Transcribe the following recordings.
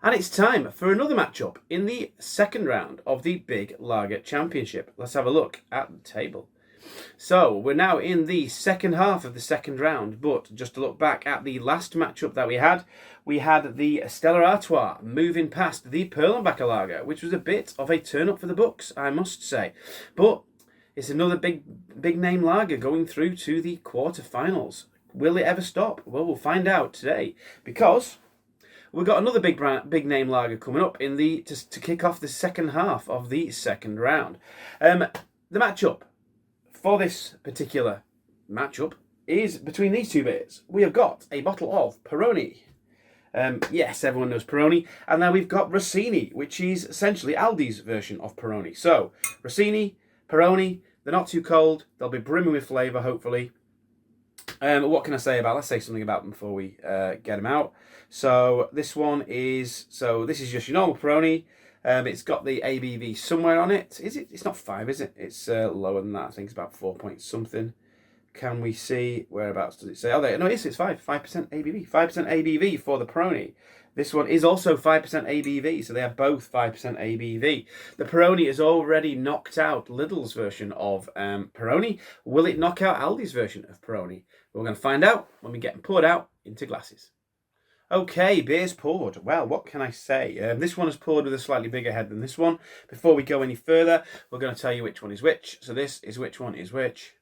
And it's time for another matchup in the second round of the Big Lager Championship. Let's have a look at the table. So we're now in the second half of the second round, but just to look back at the last matchup that we had the Stella Artois moving past the Perlenbacher Lager, which was a bit of a turn up for the books, I must say. But it's another big name lager going through to the quarterfinals. Will it ever stop? Well, we'll find out today, because we've got another big name lager coming up in to kick off the second half of the second round. The matchup for this particular matchup is between these two beers. We have got a bottle of Peroni. Yes, everyone knows Peroni. And now we've got Rossini, which is essentially Aldi's version of Peroni. So, Rossini, Peroni, they're not too cold. They'll be brimming with flavour, hopefully. What can I say about? Let's say something about them before we get them out. So this is just your normal Peroni. It's got the ABV somewhere on it. Is it? It's not 5, is it? It's lower than that. I think it's about 4 point something. Can we see whereabouts does it say? Oh, there. No, it's 5%. 5% ABV. 5% ABV for the Peroni. This one is also 5% ABV, so they are both 5% ABV. The Peroni has already knocked out Lidl's version of Peroni. Will it knock out Aldi's version of Peroni? We're going to find out when we get them poured out into glasses. Okay, beer's poured. Well, what can I say? This one is poured with a slightly bigger head than this one. Before we go any further, we're going to tell you which one is which. So this is which one is which.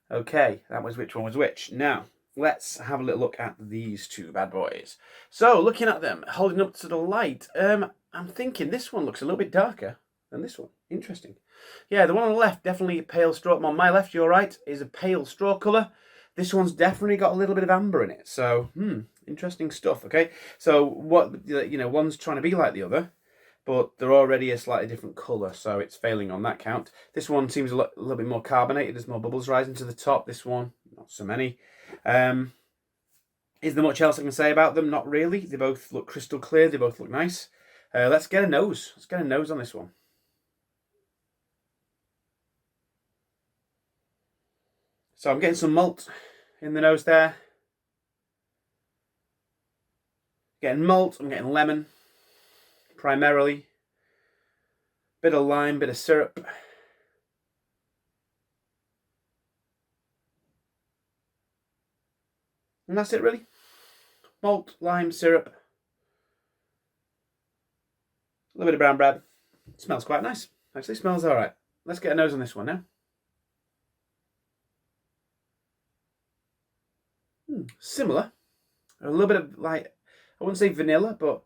Okay, that was which one was which. Now, let's have a little look at these two bad boys. So, looking at them, holding up to the light, I'm thinking this one looks a little bit darker than this one. Interesting. Yeah, the one on the left, definitely pale straw. On my left, your right, is a pale straw colour. This one's definitely got a little bit of amber in it. So, interesting stuff, okay? So, one's trying to be like the other, but they're already a slightly different colour, so it's failing on that count. This one seems a little bit more carbonated. There's more bubbles rising to the top. This one, not so many. Is there much else I can say about them? Not really. They both look crystal clear. They both look nice. Let's get a nose. Let's get a nose on this one. So I'm getting some malt in the nose there. Getting malt, I'm getting lemon, primarily. Bit of lime, bit of syrup. And that's it, really. Malt, lime, syrup. A little bit of brown bread. It smells quite nice. Actually, smells all right. Let's get a nose on this one now. Similar. A little bit of, I wouldn't say vanilla, but...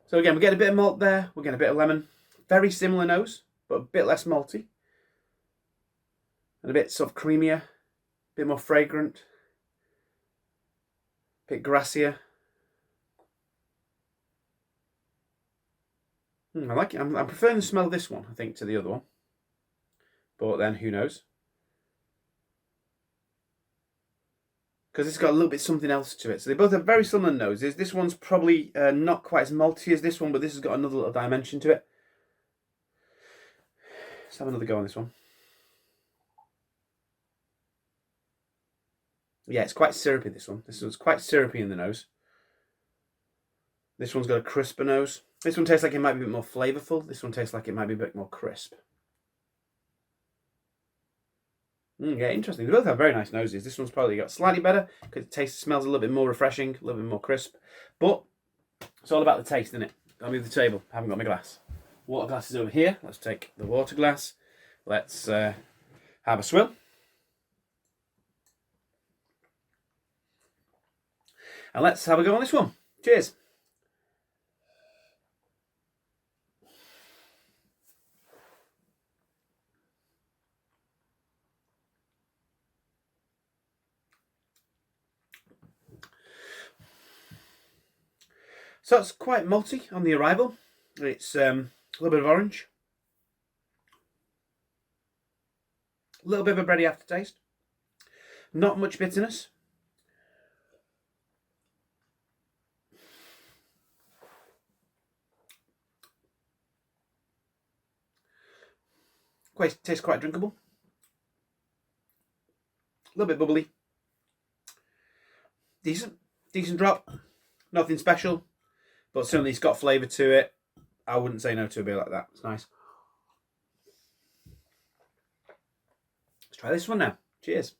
So again, we get a bit of malt there. We're getting a bit of lemon. Very similar nose, but a bit less malty. And a bit sort of creamier. A bit more fragrant. A bit grassier. I like it. I'm preferring the smell of this one, I think, to the other one. But then, who knows? Because it's got a little bit something else to it. So they both have very similar noses. This one's probably not quite as malty as this one, but this has got another little dimension to it. Let's have another go on this one. Yeah, it's quite syrupy, this one. This one's quite syrupy in the nose. This one's got a crisper nose. This one tastes like it might be a bit more flavourful. This one tastes like it might be a bit more crisp. Yeah, interesting. They both have very nice noses. This one's probably got slightly better because it smells a little bit more refreshing, a little bit more crisp. But it's all about the taste, isn't it? I'll move the table. I haven't got my glass. Water glass is over here. Let's take the water glass. Let's have a swill. And let's have a go on this one. Cheers. So it's quite malty on the arrival. It's a little bit of orange. A little bit of a bready aftertaste. Not much bitterness. Tastes quite drinkable. A little bit bubbly. Decent drop. Nothing special, but certainly it's got flavour to it. I wouldn't say no to a beer like that. It's nice. Let's try this one now. Cheers.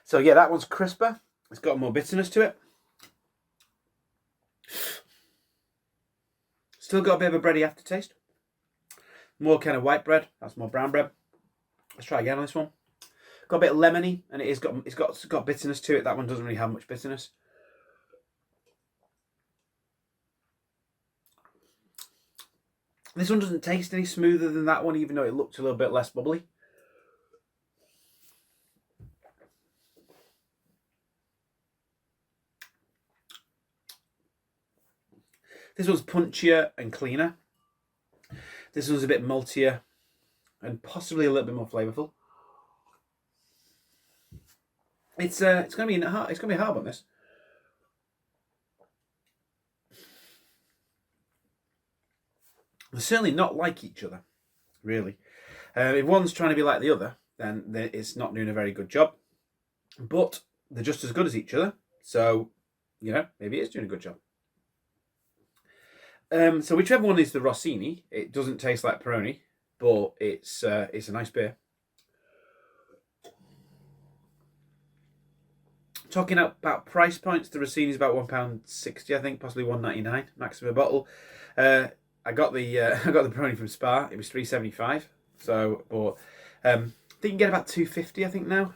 So yeah, that one's crisper. It's got more bitterness to it. Still got a bit of a bready aftertaste. More kind of white bread. That's more brown bread. Let's try again on this one. Got a bit of lemony, and it's got bitterness to it. That one doesn't really have much bitterness. This one doesn't taste any smoother than that one, even though it looked a little bit less bubbly. This one's punchier and cleaner. This one's a bit maltier and possibly a little bit more flavourful. It's gonna be a hard one, this. They're certainly not like each other, really. If one's trying to be like the other, then it's not doing a very good job. But they're just as good as each other, so maybe it's doing a good job. So whichever one is the Rossini, it doesn't taste like Peroni, but it's a nice beer. Talking about price points, the Rossini is about £1.60, I think, possibly £1.99 maximum a bottle. I got the Peroni from Spa. It was £3.75. So, but I think you can get about £2.50, I think now.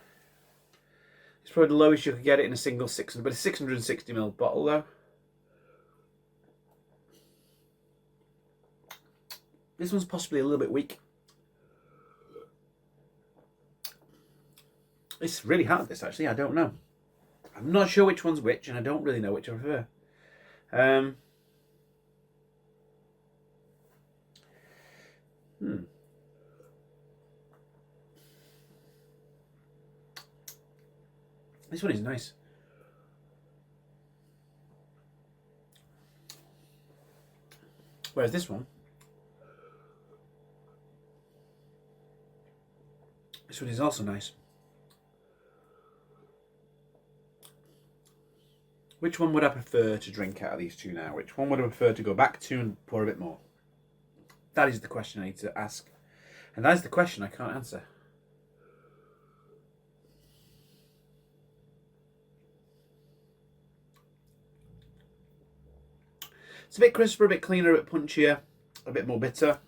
It's probably the lowest you could get it in a single 600, but a 660ml bottle though. This one's possibly a little bit weak. It's really hard, this, actually. I don't know. I'm not sure which one's which, and I don't really know which I prefer. This one is nice. Whereas this one is also nice. Which one would I prefer to drink out of these two now? Which one would I prefer to go back to and pour a bit more? That is the question I need to ask. And that is the question I can't answer. It's a bit crisper, a bit cleaner, a bit punchier, a bit more bitter.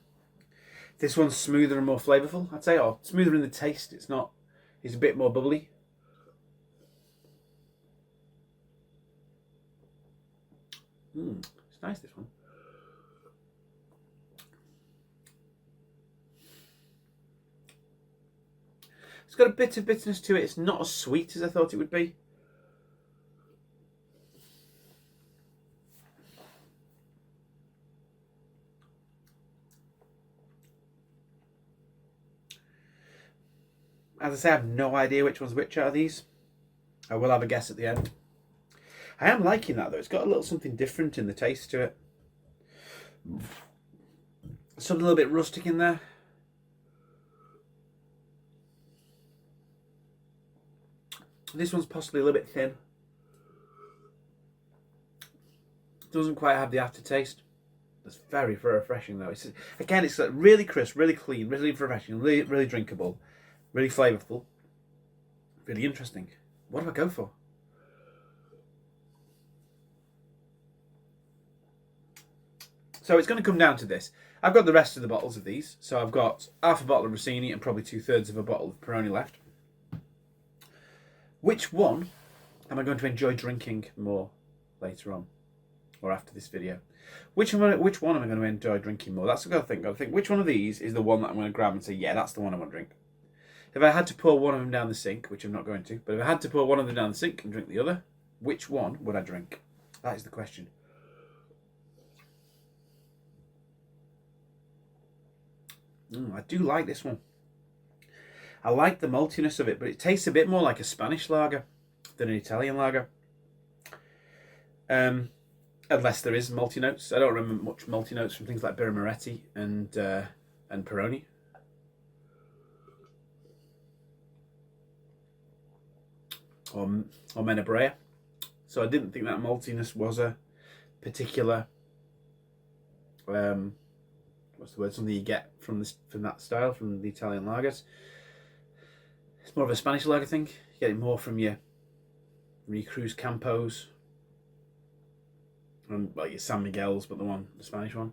This one's smoother and more flavourful, I'd say, or smoother in the taste. It's a bit more bubbly. It's nice, this one. It's got a bit of bitterness to it. It's not as sweet as I thought it would be. As I say, I have no idea which one's which out of these. I will have a guess at the end. I am liking that though. It's got a little something different in the taste to it. Something a little bit rustic in there. This one's possibly a little bit thin. Doesn't quite have the aftertaste. It's very, very refreshing though. It's like really crisp, really clean, really refreshing, really, really drinkable, really flavourful, really interesting. What do I go for? So it's going to come down to this. I've got the rest of the bottles of these. So I've got half a bottle of Rossini and probably 2/3 of a bottle of Peroni left. Which one am I going to enjoy drinking more later on, or after this video? Which one am I going to enjoy drinking more? That's what I've got to think. Which one of these is the one that I'm going to grab and say, yeah, that's the one I want to drink. If I had to pour one of them down the sink, which I'm not going to, but if I had to pour one of them down the sink and drink the other, which one would I drink? That is the question. I do like this one. I like the maltiness of it, but it tastes a bit more like a Spanish lager than an Italian lager. Unless there is malty notes. I don't remember much malty notes from things like Birra Moretti and and Peroni. Or Menabrea. So I didn't think that maltiness was a particular what's the word? Something you get from that style, from the Italian lagers. It's more of a Spanish lager thing. You get it more from your Cruz Campos and your San Miguel's, but the Spanish one.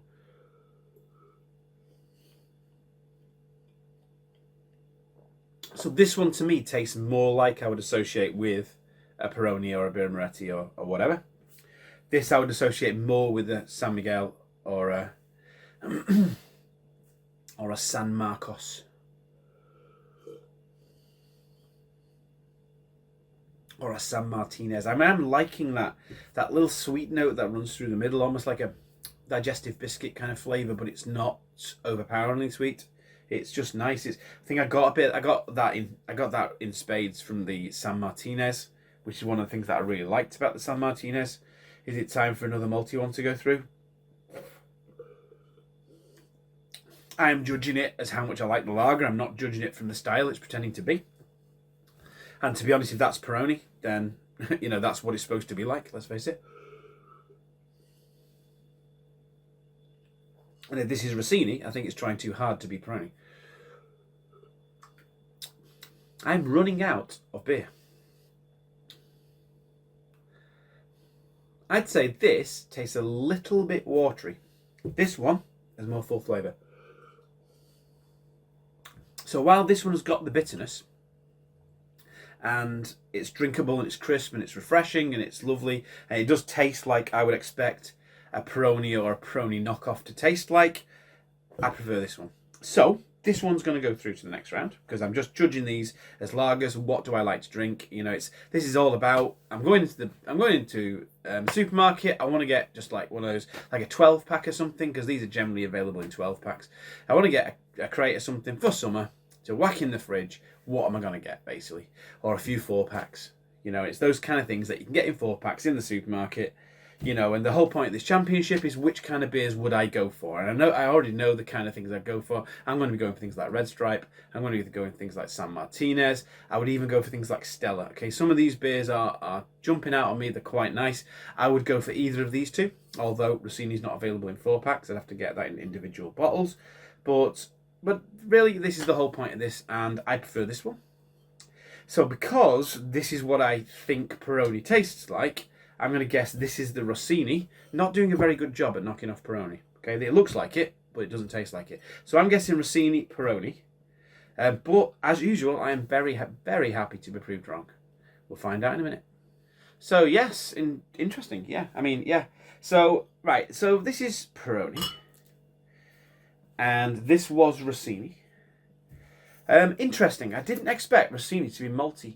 So this one to me tastes more like I would associate with a Peroni or a Birra Moretti or whatever. This I would associate more with a San Miguel or a or a San Marcos. Or a San Martinez. I mean, I'm liking that little sweet note that runs through the middle, almost like a digestive biscuit kind of flavour, but it's not overpoweringly sweet. It's just nice. I think I got that in spades from the San Martinez, which is one of the things that I really liked about the San Martinez. Is it time for another multi one to go through? I am judging it as how much I like the lager. I'm not judging it from the style it's pretending to be. And to be honest, if that's Peroni, then that's what it's supposed to be like. Let's face it. And if this is Rossini, I think it's trying too hard to be Peroni. I'm running out of beer. I'd say this tastes a little bit watery. This one has more full flavour. So while this one has got the bitterness, and it's drinkable and it's crisp and it's refreshing and it's lovely, and it does taste like I would expect a Peroni or a Peroni knockoff to taste like, I prefer this one. So this one's going to go through to the next round because I'm just judging these as lagers. What do I like to drink? This is all about. I'm going into supermarket. I want to get just like one of those, like a 12 pack or something, because these are generally available in 12 packs. I want to get a crate or something for summer to whack in the fridge. What am I going to get, basically? Or a few 4 packs. It's those kind of things that you can get in 4 packs in the supermarket. And the whole point of this championship is which kind of beers would I go for? And I already know the kind of things I'd go for. I'm going to be going for things like Red Stripe. I'm going to be going for things like San Martinez. I would even go for things like Stella. Okay, some of these beers are jumping out on me. They're quite nice. I would go for either of these two. Although Rossini's not available in 4 packs. I'd have to get that in individual bottles. But really, this is the whole point of this, and I prefer this one. So because this is what I think Peroni tastes like, I'm going to guess this is the Rossini, not doing a very good job at knocking off Peroni. Okay, it looks like it, but it doesn't taste like it. So I'm guessing Rossini, Peroni. But as usual, I am very, very happy to be proved wrong. We'll find out in a minute. So yes, interesting. Yeah, I mean, yeah. So, right, so this is Peroni. And this was Rossini. Interesting. I didn't expect Rossini to be malty.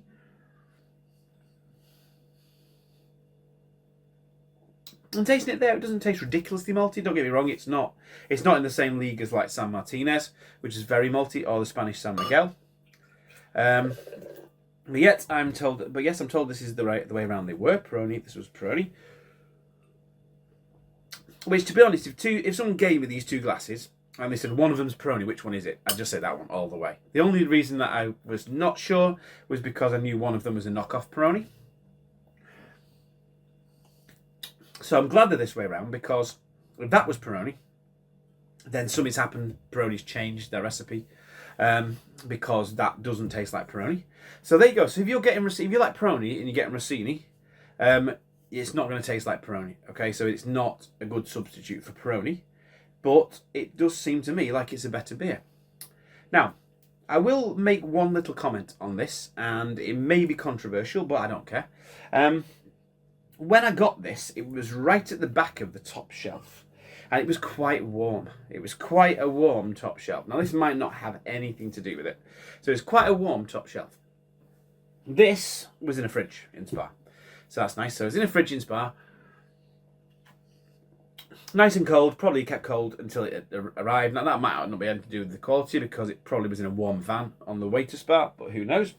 And tasting it there, it doesn't taste ridiculously malty. Don't get me wrong, it's not in the same league as like San Martinez, which is very malty, or the Spanish San Miguel. But yes, I'm told this is the way around they were. Peroni, this was Peroni. Which, to be honest, if someone gave me these 2 glasses and they said one of them's Peroni, which one is it? I'd just say that one all the way. The only reason that I was not sure was because I knew one of them was a knockoff Peroni. So I'm glad they're this way around, because if that was Peroni, then something's happened. Peroni's changed their recipe, because that doesn't taste like Peroni. So there you go. So if you like Peroni and you're getting Rossini, it's not going to taste like Peroni. Okay, so it's not a good substitute for Peroni, but it does seem to me like it's a better beer. Now, I will make one little comment on this, and it may be controversial, but I don't care. When I got this, it was right at the back of the top shelf, and it was quite warm. It was quite a warm top shelf. Now, this might not have anything to do with it. So it's quite a warm top shelf. This was in a fridge in Spa. So that's nice. So it's in a fridge in Spa. Nice and cold, probably kept cold until it arrived. Now, that might not be anything to do with the quality, because it probably was in a warm van on the way to Spa, but who knows?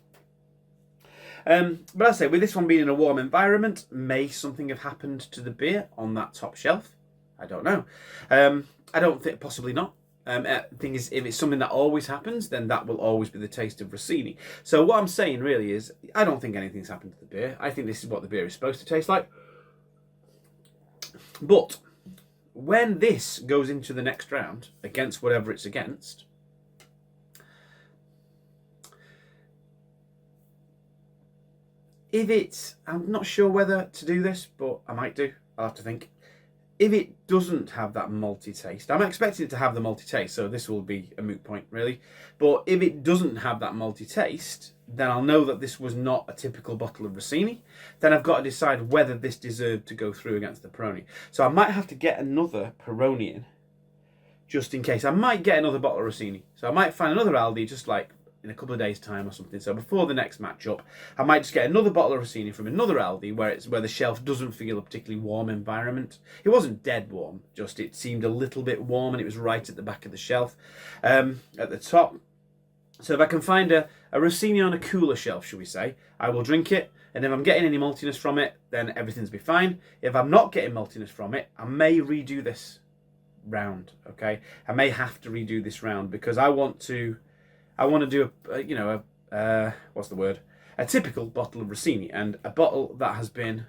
But I say, with this one being in a warm environment, may something have happened to the beer on that top shelf? I don't know. I don't think, possibly not. Thing is, if it's something that always happens, then that will always be the taste of Rossini. So what I'm saying really is, I don't think anything's happened to the beer. I think this is what the beer is supposed to taste like. But when this goes into the next round against whatever it's against, if it's, I'm not sure whether to do this, but I might do. I'll have to think. If it doesn't have that malty taste, I'm expecting it to have the malty taste, so this will be a moot point, really. But if it doesn't have that malty taste, then I'll know that this was not a typical bottle of Rossini. Then I've got to decide whether this deserved to go through against the Peroni. So I might have to get another Peroni in, just in case. I might get another bottle of Rossini. So I might find another Aldi, just like in a couple of days' time or something. So before the next matchup, I might just get another bottle of Rossini from another Aldi where the shelf doesn't feel a particularly warm environment. It wasn't dead warm, just it seemed a little bit warm, and it was right at the back of the shelf, at the top. So if I can find a Rossini on a cooler shelf, shall we say, I will drink it. And if I'm getting any maltiness from it, then everything's be fine. If I'm not getting maltiness from it, I may redo this round. Okay, I may have to redo this round because I want to do what's the word? A typical bottle of Rossini, and a bottle that has been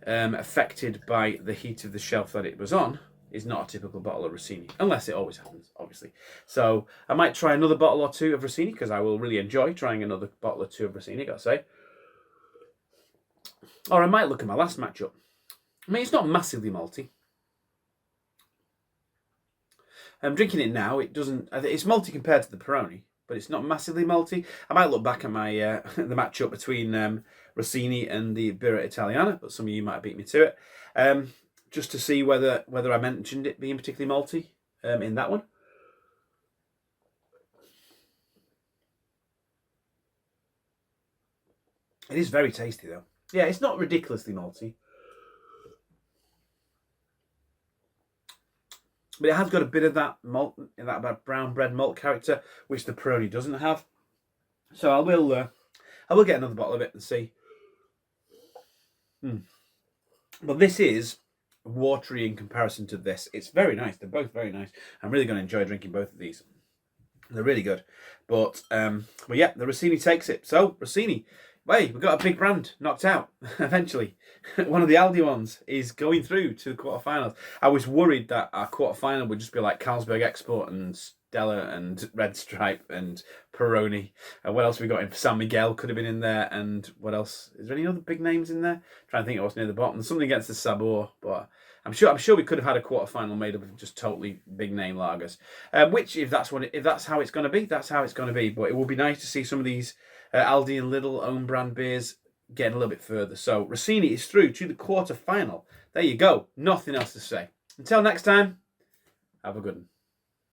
affected by the heat of the shelf that it was on is not a typical bottle of Rossini, unless it always happens, obviously. So I might try another bottle or two of Rossini because I will really enjoy trying another bottle or two of Rossini, gotta say. Or I might look at my last matchup. I mean, it's not massively malty. I'm drinking it now. It's malty compared to the Peroni, but it's not massively malty. I might look back at my the matchup between Rossini and the Birra Italiana, but some of you might beat me to it, just to see whether I mentioned it being particularly malty in that one. It is very tasty though. Yeah, it's not ridiculously malty, but it has got a bit of that malt, that brown bread malt character, which the Peroni doesn't have. So I will get another bottle of it and see. But this is watery in comparison to this. It's very nice. They're both very nice. I'm really going to enjoy drinking both of these. They're really good. But yeah, the Rossini takes it. So Rossini, hey, we've got a big brand knocked out eventually. One of the Aldi ones is going through to the quarterfinals. I was worried that our quarterfinal would just be like Carlsberg Export and Stella and Red Stripe and Peroni. And what else we got in? San Miguel could have been in there. And what else? Is there any other big names in there? I'm trying to think of what's near the bottom. There's something against the Sabor, but I'm sure we could have had a quarterfinal made up of just totally big name lagers. Which, if that's how it's going to be, that's how it's going to be. But it will be nice to see some of these Aldi and Lidl own brand beers getting a little bit further. So Rossini is through to the quarterfinal. There you go. Nothing else to say. Until next time, have a good one.